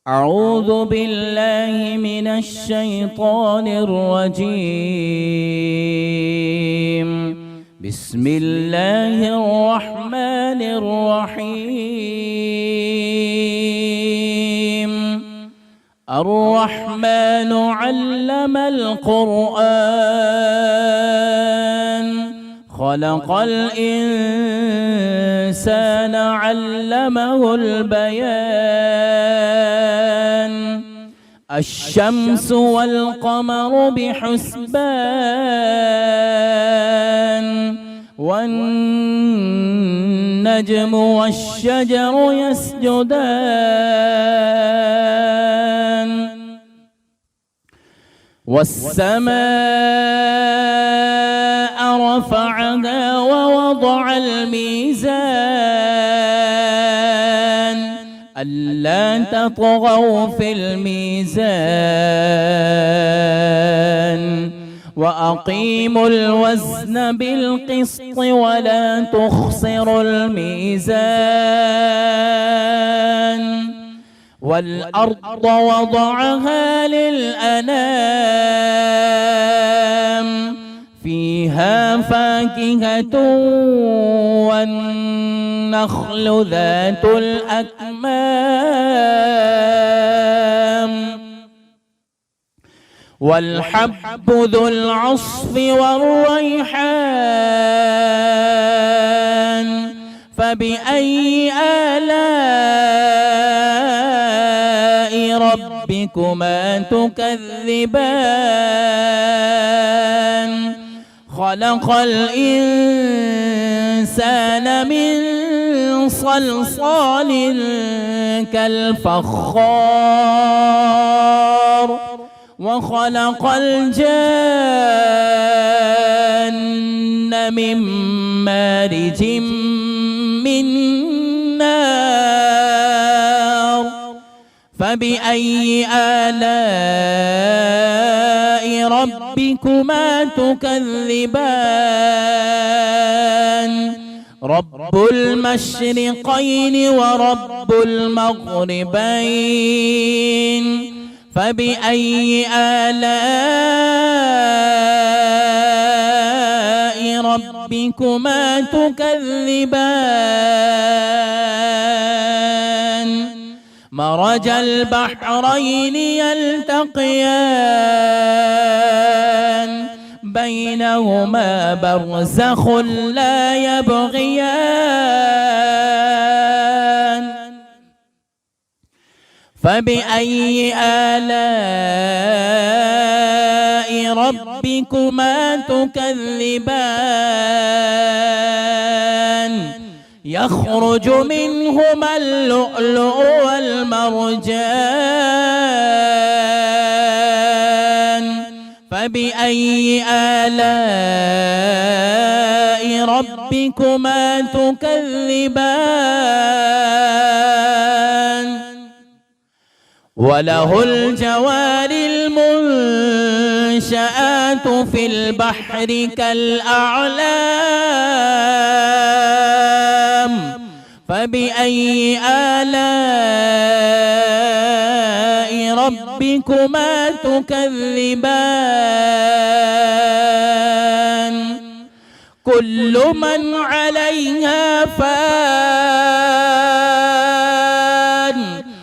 أعوذ بالله من الشيطان الرجيم. بسم الله الرحمن الرحيم. الرحمن علم القرآن خلق الإنسان علمه البيان. الشمس والقمر بحسبان والنجم والشجر يسجدان والسماء رفعها ووضع الميزان ألا تطغوا في الميزان وأقيموا الوزن بالقسط ولا تخسروا الميزان. والأرض وضعها للأنام فيها فاكهة والنخل ذات الأكمام والحب ذو العصف والريحان. فبأي آلاء ربكما تكذبان؟ خلق الإنسان من صلصال كالفخار وخلق الجان من مارج من نار. فبأي آلاء ربكما تكذبان؟ رب المشرقين ورب المغربين. فبأي آلاء ربكما تكذبان؟ مرج البحرين يلتقيان بينهما برزخ لا يبغيان. فبأي آلاء ربكما تكذبان؟ يخرج منهما اللؤلؤ والمرجان. فبأي آلاء ربكما تكذبان؟ وله الجوار المنشآت في البحر كالأعلام. فبأي آلاء ربكما تكذبان؟ كل من عليها فان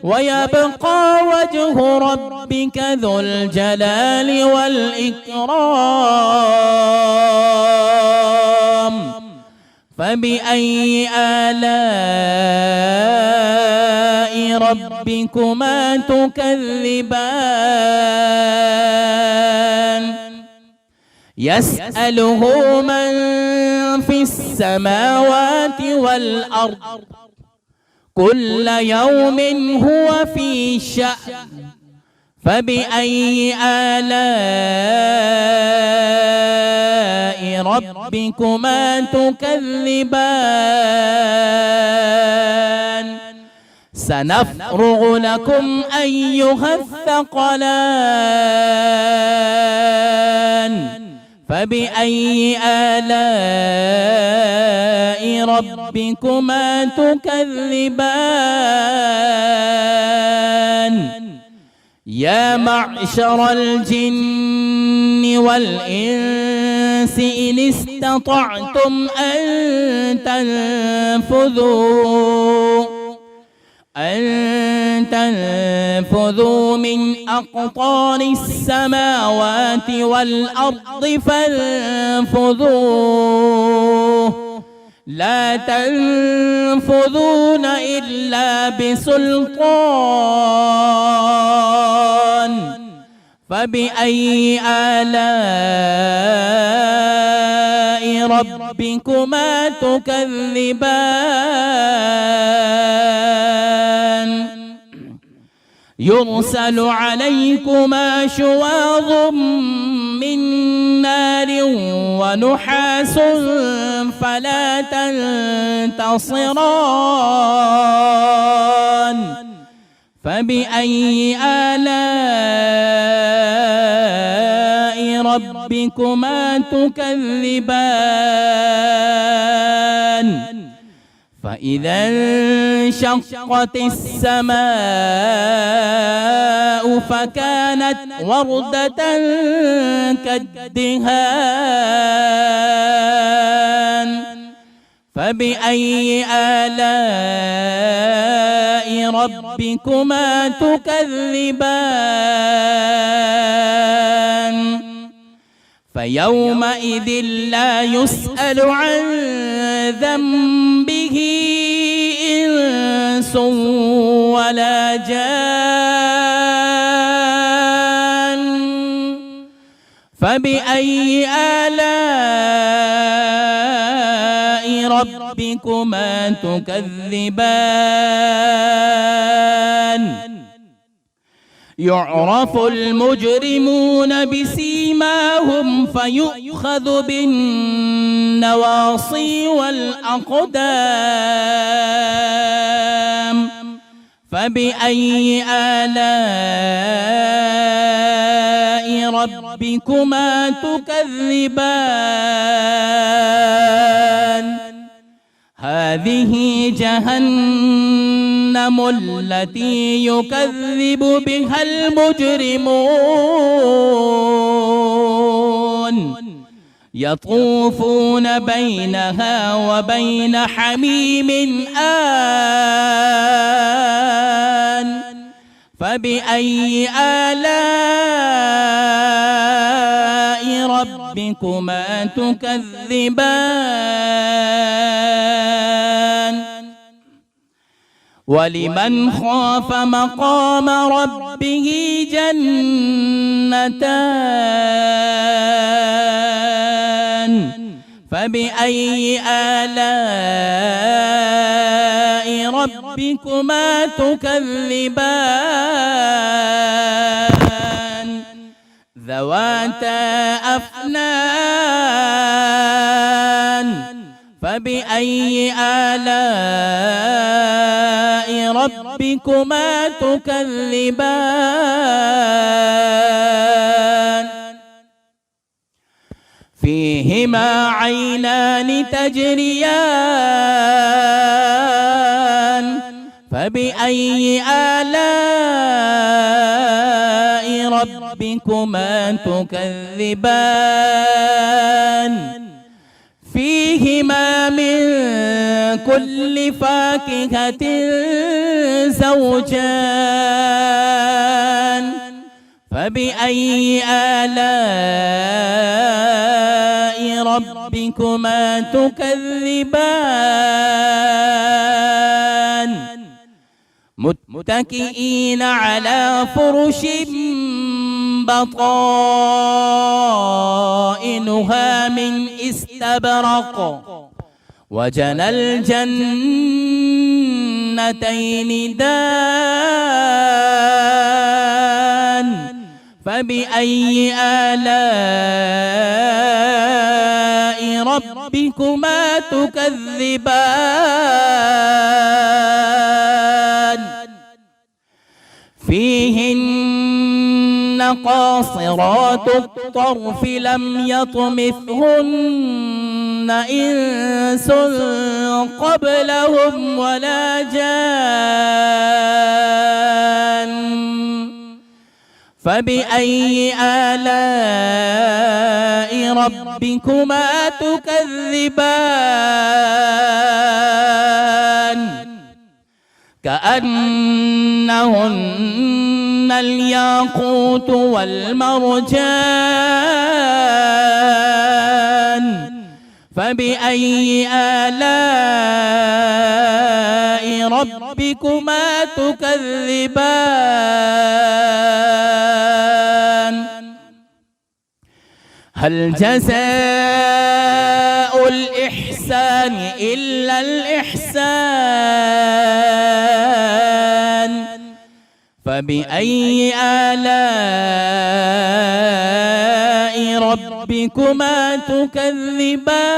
ويبقى وجه ربك ذو الجلال والإكرام. فبأي آلاء ربكما تكذبان؟ يسأله من في السماوات والأرض كل يوم هو في شأن. فبأي آلاء ربكما تكذبان؟ سنفرغ لكم أيها الثقلان. فبأي آلاء ربكما تكذبان يا معشر الجن والإنس إن استطعتم أن تنفذوا من أقطار السماوات والأرض فانفذوا لا تنفذون إلا بسلطان فبأي آلاء ربكما تكذبان يرسل عليكما شواظ من نار ونحاس فلا تنتصران فبأي آلاء ربكما تكذبان فإذا انشقت السماء فكانت وردة كالدهان فبأي آلاء ربكما تكذبان فيومئذ لا يسأل عن ذنبه إنس ولا جان فبأي آلاء ربكما تكذبان يعرف المجرمون بسيماهم فيؤخذ بالنواصي والأقدام فبأي آلاء ربكما تكذبان هذه جهنم التي يكذب بها المجرمون يطوفون بينها وبين حميم آن فبأي آلاء ربكما تكذبان ولمن خاف مقام ربه جنتان فبأي آلاء ربكما تكذبان ذواتا أفنان فبأي آلاء ربكما تكذبان فيهما عينان تجريان فبأي آلاء ربكما تكذبان فيهما من كل فاكهة زوجان فبأي آلاء ربكما تكذبان متكئين على فرش بطائنها من استبرق وجنى الجنتين دان فبأي آلاء ربكما تكذبان فيهن قاصرات الطرف لم يطمثهن إنس قبلهم ولا جان فبأي آلاء ربكما تكذبان كأنهن الياقوت والمرجان فبأي آلاء ربكما تكذبان هل جزاء الإحسان إلا الإحسان فبأي آلاء ربكما تكذبان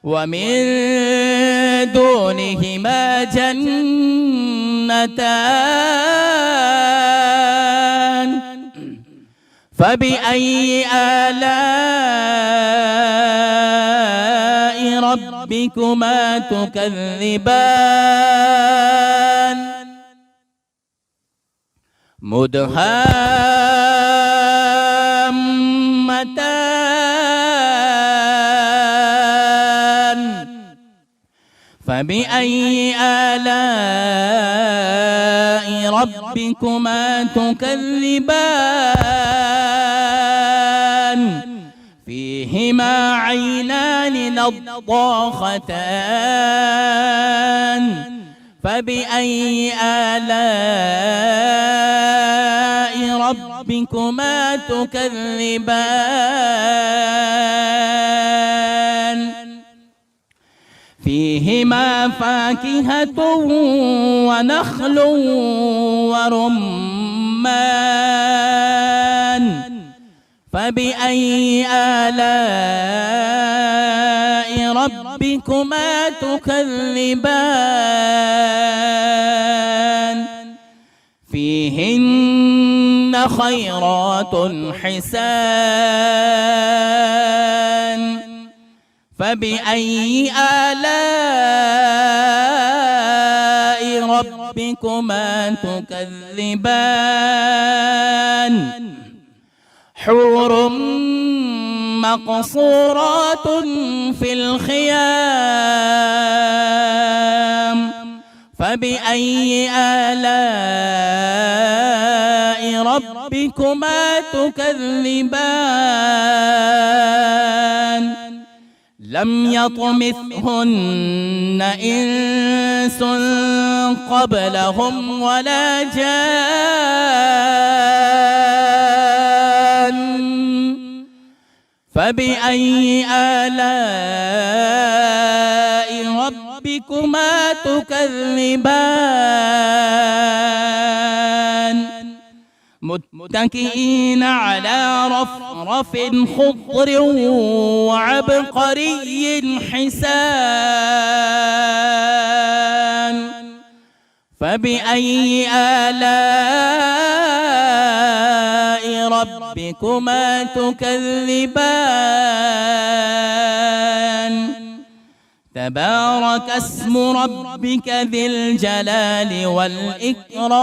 ومن دونهما جنتان فبأي آلاء ربكما تكذبان مدهامتان فبأي آلاء ربكما تكذبان فيهما عينان نضاختان فبأي آلاء ربكما تكذبان فيهما فاكهة ونخل ورمان فبأي آلاء ربكما تكذبان فيهن خيرات حسان فبأي آلاء ربكما تكذبان حور مقصورات في الخيام فبأي آلاء ربكما تكذبان لم يطمثهن إنس قبلهم ولا جان فبأي آلاء ربكما تكذبان متكئين على رفرف خضر وعبقري حسان فبأي آلاء ربكما تكذبان تبارك اسم ربك ذي الجلال والإكرام